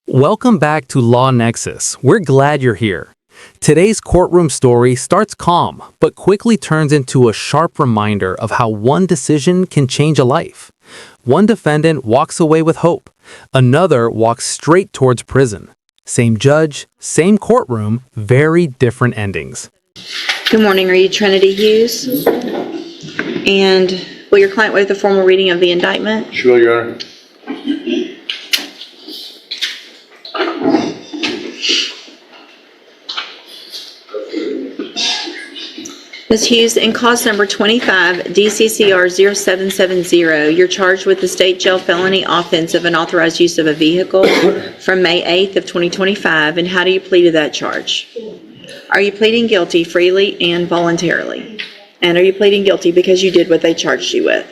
Welcome back to Law Nexus. We're glad you're here. Today's courtroom story starts calm, but quickly turns into a sharp reminder of how one decision can change a life. One defendant walks away with hope. Another walks straight towards prison. Same judge, same courtroom, very different endings. Good morning. Are you Trinity Hughes? And will your client waive the formal reading of the indictment? Sure, Your Honor. Ms. Hughes, in cause number 25, DCCR 0770, you're charged with the state jail felony offense of unauthorized use of a vehicle from May 8th of 2025. And how do you plead to that charge? Are you pleading guilty freely and voluntarily? And are you pleading guilty because you did what they charged you with?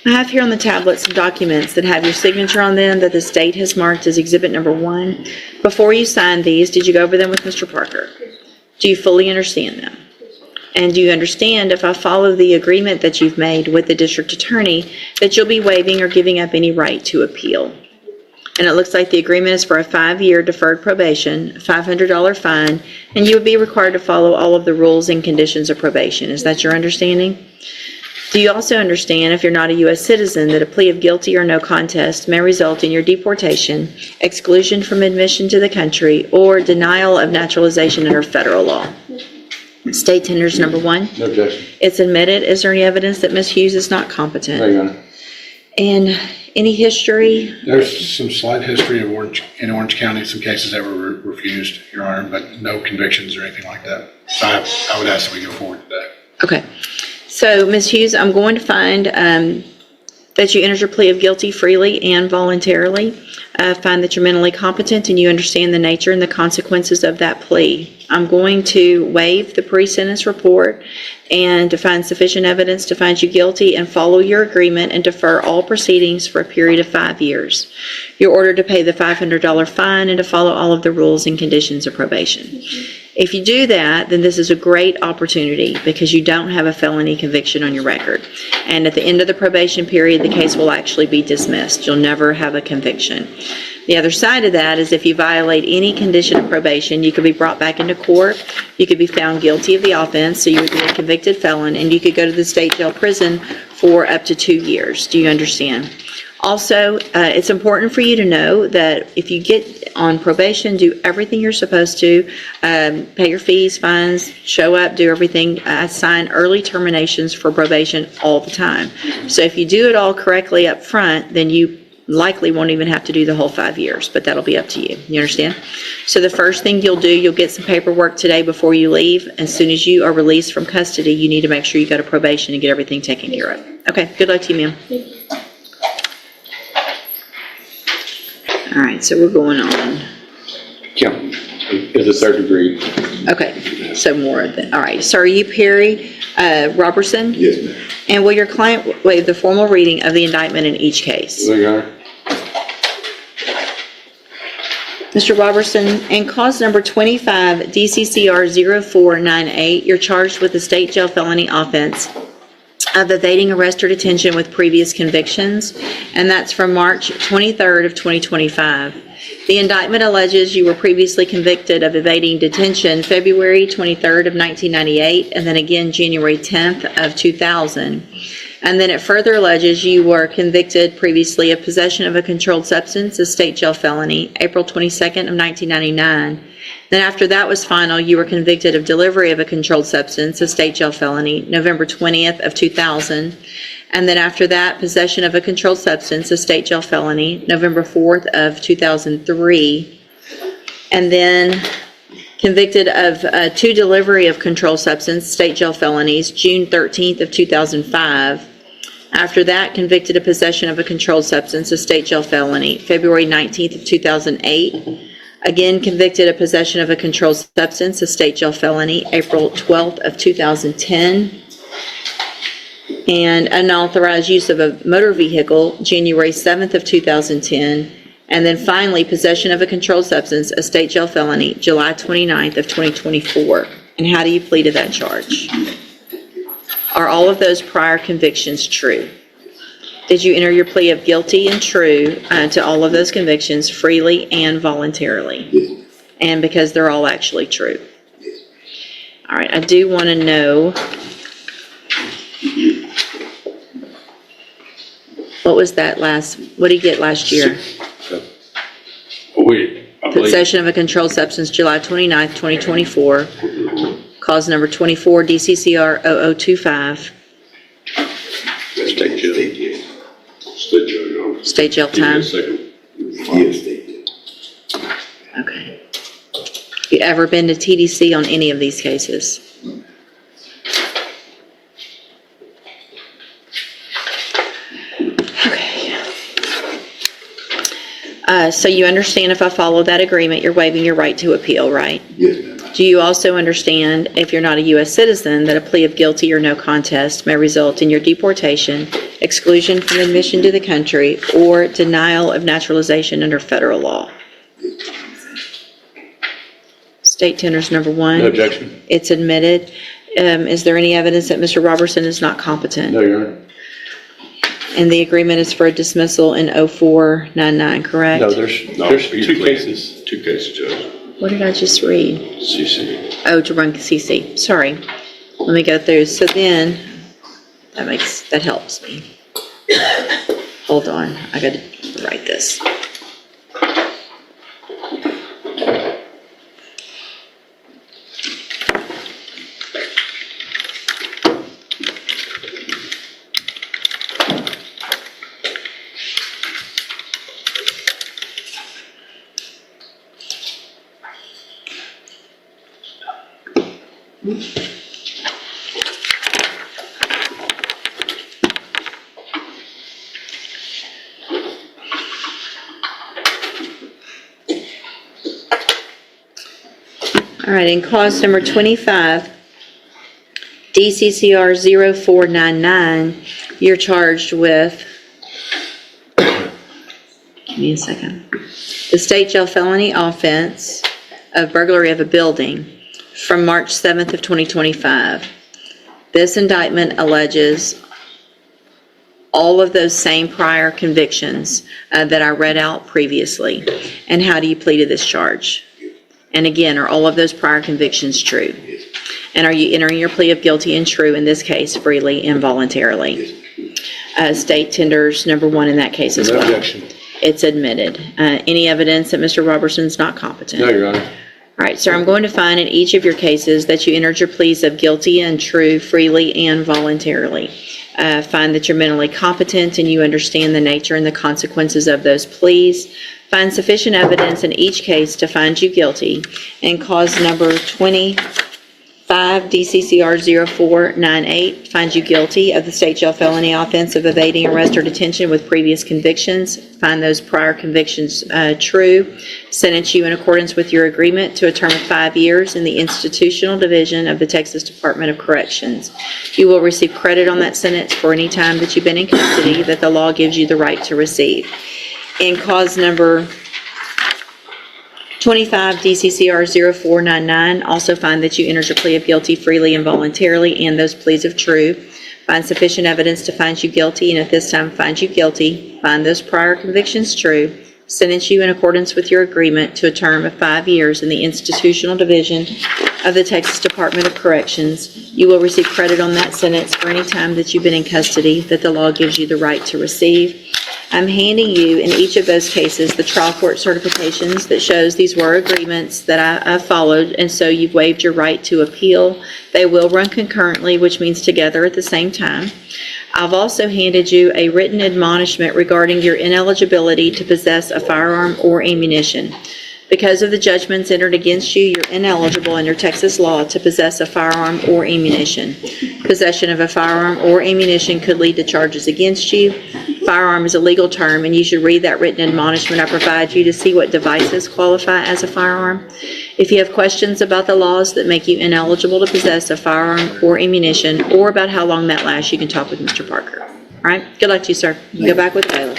I have here on the tablet some documents that have your signature on them that the state has marked as exhibit number 1. Before you signed these, did you go over them with Mr. Parker? Do you fully understand them? And do you understand, if I follow the agreement that you've made with the district attorney, that you'll be waiving or giving up any right to appeal? And it looks like the agreement is for a 5-year deferred probation, $500 fine, and you would be required to follow all of the rules and conditions of probation. Is that your understanding? Do you also understand, if you're not a U.S. citizen, that a plea of guilty or no contest may result in your deportation, exclusion from admission to the country, or denial of naturalization under federal law? State tenders number 1. No objection. It's admitted. Is there any evidence that Ms. Hughes is not competent? No, Your Honor. And any history? There's some slight history of in Orange County, some cases that were refused, Your Honor, but no convictions or anything like that. So I would ask that we go forward today. Okay. So, Ms. Hughes, I'm going to find that you entered your plea of guilty freely and voluntarily. Find that you're mentally competent and you understand the nature and the consequences of that plea. I'm going to waive the pre-sentence report and to find sufficient evidence to find you guilty and follow your agreement and defer all proceedings for a period of 5 years. You're ordered to pay the $500 fine and to follow all of the rules and conditions of probation. If you do that, then this is a great opportunity because you don't have a felony conviction on your record. And at the end of the probation period, the case will actually be dismissed. You'll never have a conviction. The other side of that is if you violate any condition of probation, you could be brought back into court, you could be found guilty of the offense, so you would be a convicted felon, and you could go to the state jail prison for up to 2 years. Do you understand? Also, it's important for you to know that if you get on probation, do everything you're supposed to, pay your fees, fines, show up, do everything. I sign early terminations for probation all the time. So if you do it all correctly up front, then you likely won't even have to do the whole 5 years, but that'll be up to you. You understand? So the first thing you'll do, you'll get some paperwork today before you leave. As soon as you are released from custody, you need to make sure you go to probation and get everything taken care of. Okay, good luck to you, ma'am. All right, so we're going on. Yeah, it's a third degree. Okay, so more of that. All right, so are you Perry Robertson? Yes, ma'am. And will your client waive the formal reading of the indictment in each case? No, Your Honor. Mr. Robertson, in cause number 25, DCCR 0498, you're charged with the state jail felony offense of evading arrest or detention with previous convictions, and that's from March 23rd of 2025. The indictment alleges you were previously convicted of evading detention February 23rd of 1998, and then again January 10th of 2000. And then it further alleges you were convicted previously of possession of a controlled substance, a state jail felony, April 22nd of 1999. Then after that was final, you were convicted of delivery of a controlled substance, a state jail felony, November 20th of 2000. And then after that, possession of a controlled substance, a state jail felony, November 4th of 2003. And then convicted of 2 delivery of controlled substance, state jail felonies, June 13th of 2005. After that, convicted of possession of a controlled substance, a state jail felony, February 19th of 2008. Again, convicted of possession of a controlled substance, a state jail felony, April 12th of 2010. And unauthorized use of a motor vehicle, January 7th of 2010. And then finally, possession of a controlled substance, a state jail felony, July 29th of 2024. And how do you plead to that charge? Are all of those prior convictions true? Did you enter your plea of guilty and true to all of those convictions freely and voluntarily? Yes. And because they're all actually true? Yes. All right, I do want to know, what was that what did he get last year? I believe, Possession of a controlled substance, July 29th, 2024. Cause number 24, DCCR 0025. state jail. State jail. State jail, Your Honor. State jail Give me time? a second. Yes, state jail. Okay. You ever been to TDC on any of these cases? Okay. So you understand if I follow that agreement, you're waiving your right to appeal, right? Yes, ma'am. Do you also understand, if you're not a U.S. citizen, that a plea of guilty or no contest may result in your deportation, exclusion from admission to the country, or denial of naturalization under federal law? State tenders number 1. No objection. It's admitted. Is there any evidence that Mr. Robertson is not competent? No, Your Honor. And the agreement is for a dismissal in 0499, correct? No, there's two cases. Two cases, Judge. What did I just read? CC. Oh, to run CC. Sorry. Let me go through. So then, that helps me. Hold on. I got to write this. All right, in clause number 25, DCCR 0499, you're charged with, give me a second, the state jail felony offense of burglary of a building from March 7th of 2025. This indictment alleges all of those same prior convictions that I read out previously. And how do you plead to this charge? And again, are all of those prior convictions true? Yes. And are you entering your plea of guilty and true in this case freely and voluntarily? State tenders number 1 in that case as No well. objection. It's admitted. Any evidence that Mr. Robertson's not competent? No, Your Honor. All right, sir, I'm going to find in each of your cases that you entered your pleas of guilty and true freely and voluntarily. Find that you're mentally competent and you understand the nature and the consequences of those pleas. Find sufficient evidence in each case to find you guilty. And cause number 25, DCCR 0498, find you guilty of the state jail felony offense of evading arrest or detention with previous convictions. Find those prior convictions true. Sentence you in accordance with your agreement to a term of 5 years in the institutional division of the Texas Department of Corrections. You will receive credit on that sentence for any time that you've been in custody that the law gives you the right to receive. In cause number 25, DCCR 0499, also find that you entered your plea of guilty freely and voluntarily and those pleas of true. Find sufficient evidence to find you guilty, and at this time find you guilty. Find those prior convictions true. Sentence you in accordance with your agreement to a term of 5 years in the institutional division of the Texas Department of Corrections. You will receive credit on that sentence for any time that you've been in custody that the law gives you the right to receive. I'm handing you in each of those cases the trial court certifications that shows these were agreements that I followed, and so you've waived your right to appeal. They will run concurrently, which means together at the same time. I've also handed you a written admonishment regarding your ineligibility to possess a firearm or ammunition. Because of the judgments entered against you, you're ineligible under Texas law to possess a firearm or ammunition. Possession of a firearm or ammunition could lead to charges against you. Firearm is a legal term, and you should read that written admonishment I provide you to see what devices qualify as a firearm. If you have questions about the laws that make you ineligible to possess a firearm or ammunition, or about how long that lasts, you can talk with Mr. Parker. All right? Good luck to you, sir. You go back with the bailiff.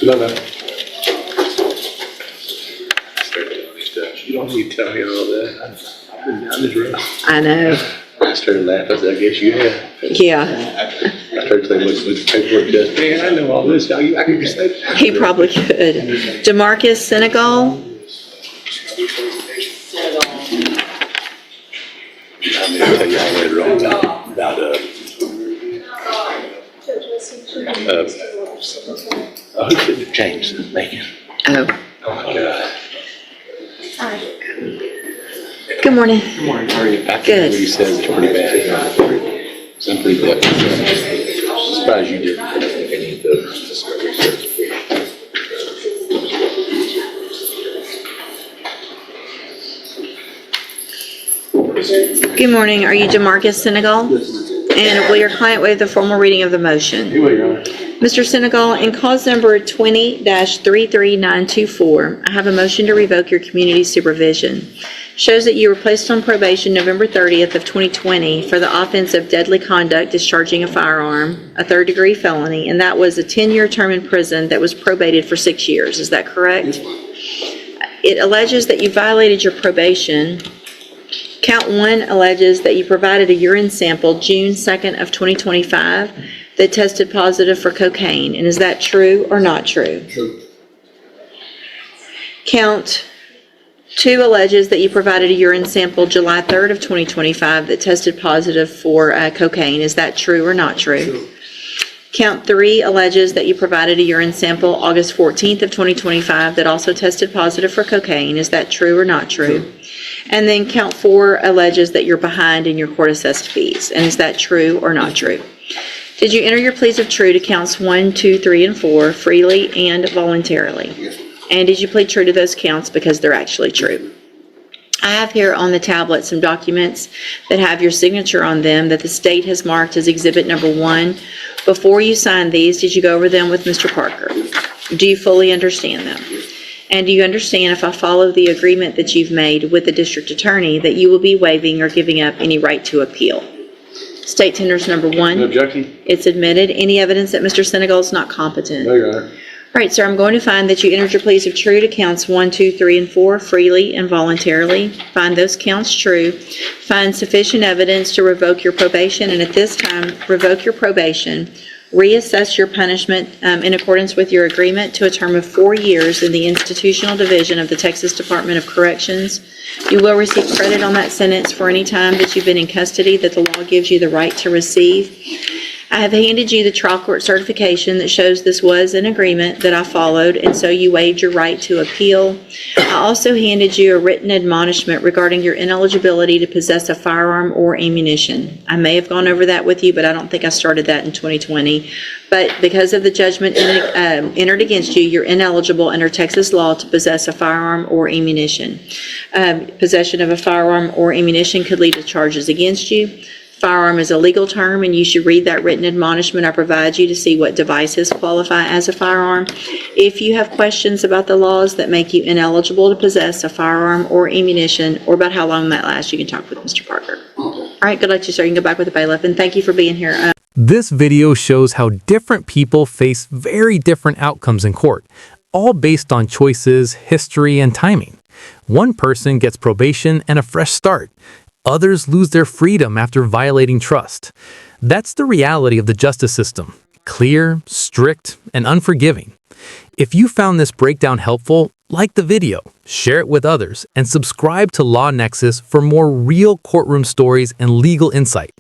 No, no. You don't need to tell me all that. I've been down this road. I know. I started to laugh. I said, I guess you have. Yeah, I tried to say, what's the paperwork does? Man, I know all this. I can just say that. he probably could. Demarcus Senegal, I'm going to tell you all later on about James. Thank you. oh, Oh, my God. good morning. Good morning. How are you? I think Good. what he says is pretty bad. So I'm pretty glad. Surprised you didn't. I don't think any of those discovery certifications. Good morning. Are you Demarcus Senegal? And will your client waive the formal reading of the motion? You will, Your Honor. Mr. Senegal, in cause number 20-33924, I have a motion to revoke your community supervision. Shows that you were placed on probation November 30th of 2020 for the offense of deadly conduct discharging a firearm, a third-degree felony, and that was a 10-year term in prison that was probated for 6 years. Is that correct? It alleges that you violated your probation. Count 1 alleges that you provided a urine sample June 2nd of 2025 that tested positive for cocaine. And is that true or not true? True. Count 2 alleges that you provided a urine sample July 3rd of 2025 that tested positive for cocaine. Is that true or not true? True. Count 3 alleges that you provided a urine sample August 14th of 2025 that also tested positive for cocaine. Is that true or not true? And then count 4 alleges that you're behind in your court-assessed fees. And is that true or not true? Did you enter your pleas of true to counts 1, 2, 3, and 4 freely and voluntarily? Yes. And did you plead true to those counts because they're actually true? I have here on the tablet some documents that have your signature on them that the state has marked as exhibit number 1. Before you signed these, did you go over them with Mr. Parker? Do you fully understand them? And do you understand, if I follow the agreement that you've made with the district attorney, that you will be waiving or giving up any right to appeal? State tenders number 1. No objection? It's admitted. Any evidence that Mr. Senegal is not competent? No, Your Honor. All right, sir, I'm going to find that you entered your pleas of true to counts 1, 2, 3, and 4 freely and voluntarily. Find those counts true. Find sufficient evidence to revoke your probation, and at this time, revoke your probation. Reassess your punishment in accordance with your agreement to a term of 4 years in the institutional division of the Texas Department of Corrections. You will receive credit on that sentence for any time that you've been in custody that the law gives you the right to receive. I have handed you the trial court certification that shows this was an agreement that I followed, and so you waived your right to appeal. I also handed you a written admonishment regarding your ineligibility to possess a firearm or ammunition. I may have gone over that with you, but I don't think I started that in 2020. But because of the judgment entered against you, you're ineligible under Texas law to possess a firearm or ammunition. Possession of a firearm or ammunition could lead to charges against you. Firearm is a legal term, and you should read that written admonishment I provide you to see what devices qualify as a firearm. If you have questions about the laws that make you ineligible to possess a firearm or ammunition, or about how long that lasts, you can talk with Mr. Parker. All right, good luck to you, sir. You can go back with the bailiff, and thank you for being here. This video shows how different people face very different outcomes in court, all based on choices, history, and timing. One person gets probation and a fresh start. Others lose their freedom after violating trust. That's the reality of the justice system. Clear, strict, and unforgiving. If you found this breakdown helpful, like the video, share it with others, and subscribe to Law Nexus for more real courtroom stories and legal insight.